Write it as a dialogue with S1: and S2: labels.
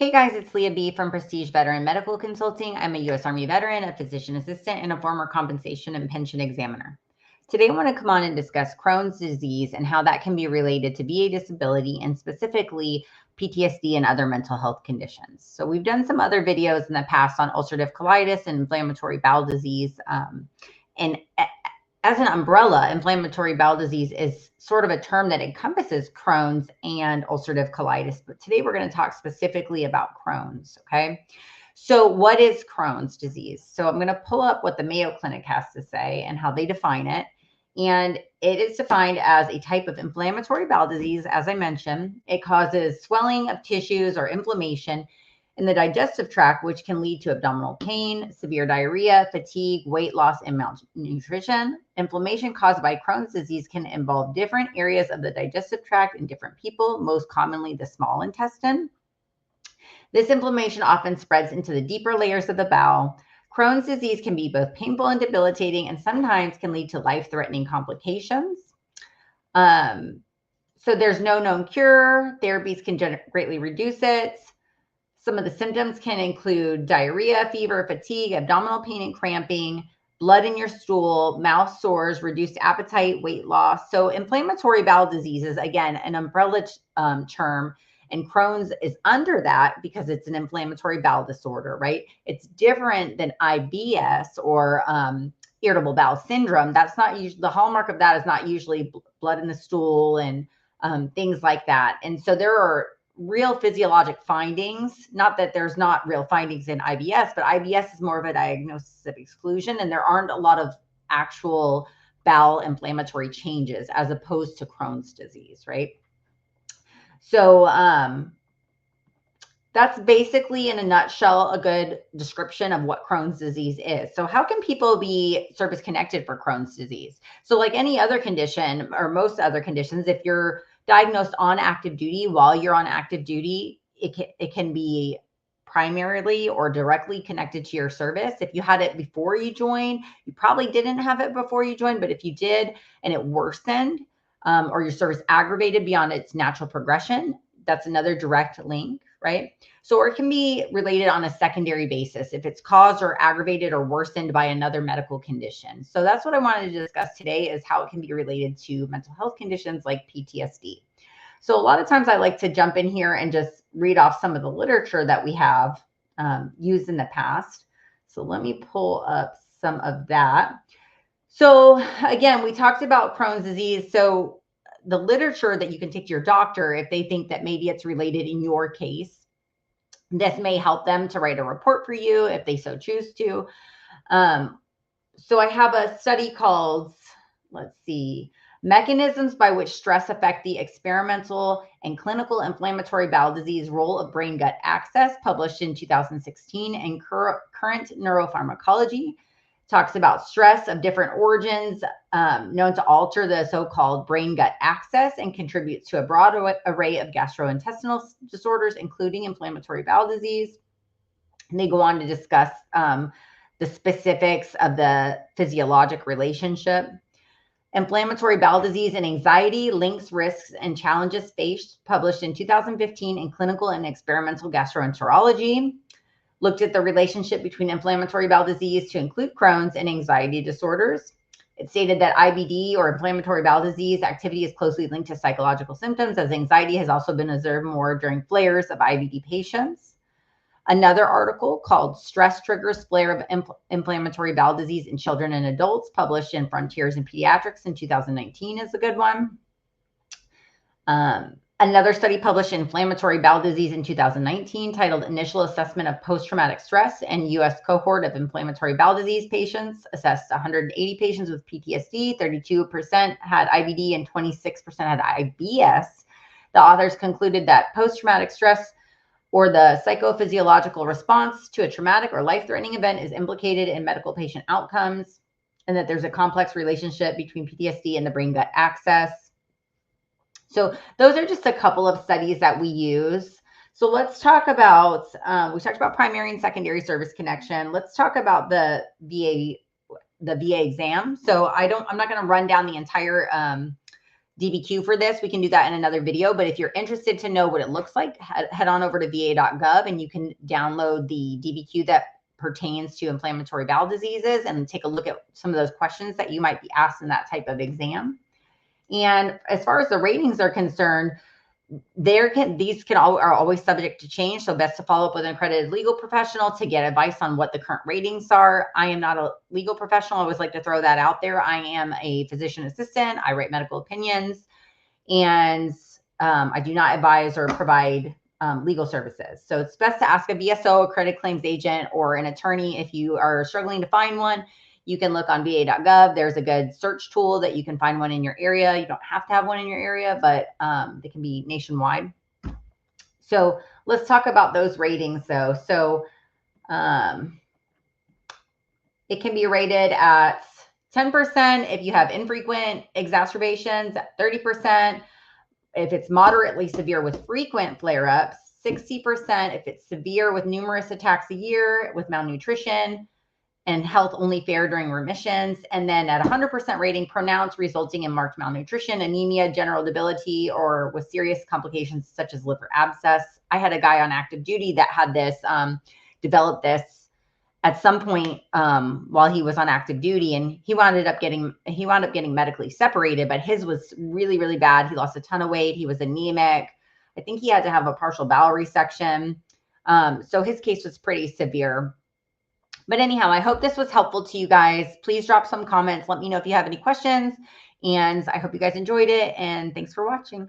S1: Hey guys, it's Leah B from Prestige Veteran Medical Consulting. I'm a U.S. Army veteran, a physician assistant, and a former compensation and pension examiner. Today, I want to come on and discuss Crohn's disease and how that can be related to VA disability and specifically PTSD and other mental health conditions. So we've done some other videos in the past on ulcerative colitis and inflammatory bowel disease. And as an umbrella, inflammatory bowel disease is sort of a term that encompasses Crohn's and ulcerative colitis. But today we're going to talk specifically about Crohn's, okay? So what is Crohn's disease? So I'm going to pull up what the Mayo Clinic has to say and how they define it. And it is defined as a type of inflammatory bowel disease, as I mentioned. It causes swelling of tissues or inflammation in the digestive tract, which can lead to abdominal pain, severe diarrhea, fatigue, weight loss, and malnutrition. Inflammation caused by Crohn's disease can involve different areas of the digestive tract in different people, most commonly the small intestine. This inflammation often spreads into the deeper layers of the bowel. Crohn's disease can be both painful and debilitating, and sometimes can lead to life-threatening complications. So there's no known cure. Therapies can greatly reduce it. Some of the symptoms can include diarrhea, fever, fatigue, abdominal pain and cramping, blood in your stool, mouth sores, reduced appetite, weight loss. So inflammatory bowel disease is, again, an umbrella term, and Crohn's is under that because it's an inflammatory bowel disorder, right? It's different than IBS or irritable bowel syndrome. That's not usually, the hallmark of that is not usually blood in the stool and things like that. And so there are real physiologic findings, not that there's not real findings in IBS, but IBS is more of a diagnosis of exclusion, and there aren't a lot of actual bowel inflammatory changes as opposed to Crohn's disease, right? So that's basically, in a nutshell, a good description of what Crohn's disease is. So how can people be service connected for Crohn's disease? So like any other condition or most other conditions, if you're diagnosed on active duty, while you're on active duty, it can be primarily or directly connected to your service. If you had it before you joined, you probably didn't have it before you joined, but if you did and it worsened or your service aggravated beyond its natural progression, that's another direct link, right? So, or it can be related on a secondary basis if it's caused or aggravated or worsened by another medical condition. So that's what I wanted to discuss today, is how it can be related to mental health conditions like PTSD. So a lot of times I like to jump in here and just read off some of the literature that we have used in the past. So let me pull up some of that. So again, we talked about Crohn's disease. So the literature that you can take to your doctor if they think that maybe it's related in your case, this may help them to write a report for you if they so choose to. So I have a study called, let's see, Mechanisms by which stress affect the experimental and clinical inflammatory bowel disease role of brain-gut axis, published in 2016, and Current Neuropharmacology. Talks about stress of different origins known to alter the so-called brain-gut axis and contributes to a broad array of gastrointestinal disorders, including inflammatory bowel disease. And they go on to discuss the specifics of the physiologic relationship. Inflammatory bowel disease and anxiety, links, risks, and challenges faced, published in 2015 in Clinical and Experimental Gastroenterology. Looked at the relationship between inflammatory bowel disease to include Crohn's and anxiety disorders. It stated that IBD, or inflammatory bowel disease activity, is closely linked to psychological symptoms, as anxiety has also been observed more during flares of IBD patients. Another article called Stress Triggers Flare of Inflammatory Bowel Disease in Children and Adults, published in Frontiers in Pediatrics in 2019, is a good one. Another study published in Inflammatory Bowel Disease in 2019, titled Initial Assessment of Post-Traumatic Stress and U.S. Cohort of Inflammatory Bowel Disease Patients, assessed 180 patients with PTSD, 32% had IBD, and 26% had IBS. The authors concluded that post-traumatic stress, or the psychophysiological response to a traumatic or life-threatening event, is implicated in medical patient outcomes, and that there's a complex relationship between PTSD and the brain-gut axis. So those are just a couple of studies that we use. So let's talk about, we talked about primary and secondary service connection. Let's talk about the VA exam. So I'm not going to run down the entire DBQ for this, we can do that in another video. But if you're interested to know what it looks like, head on over to va.gov and you can download the DBQ that pertains to inflammatory bowel diseases and take a look at some of those questions that you might be asked in that type of exam. And as far as the ratings are concerned, these are always subject to change. So best to follow up with an accredited legal professional to get advice on what the current ratings are. I am not a legal professional. I always like to throw that out there. I am a physician assistant. I write medical opinions, and I do not advise or provide legal services. So it's best to ask a BSO, accredited claims agent, or an attorney if you are struggling to find one. You can look on va.gov. There's a good search tool that you can find one in your area. You don't have to have one in your area, but they can be nationwide. So let's talk about those ratings though. So it can be rated at 10% if you have infrequent exacerbations, at 30% if it's moderately severe with frequent flare-ups, 60% if it's severe with numerous attacks a year with malnutrition, and health only fair during remissions. And then at 100% rating, pronounced, resulting in marked malnutrition, anemia, general debility, or with serious complications such as liver abscess. I had a guy on active duty that had this, developed this at some point while he was on active duty, and he wound up getting medically separated, but his was really, really bad. He lost a ton of weight. He was anemic. I think he had to have a partial bowel resection. So his case was pretty severe. But anyhow, I hope this was helpful to you guys. Please drop some comments. Let me know if you have any questions. And I hope you guys enjoyed it. And thanks for watching.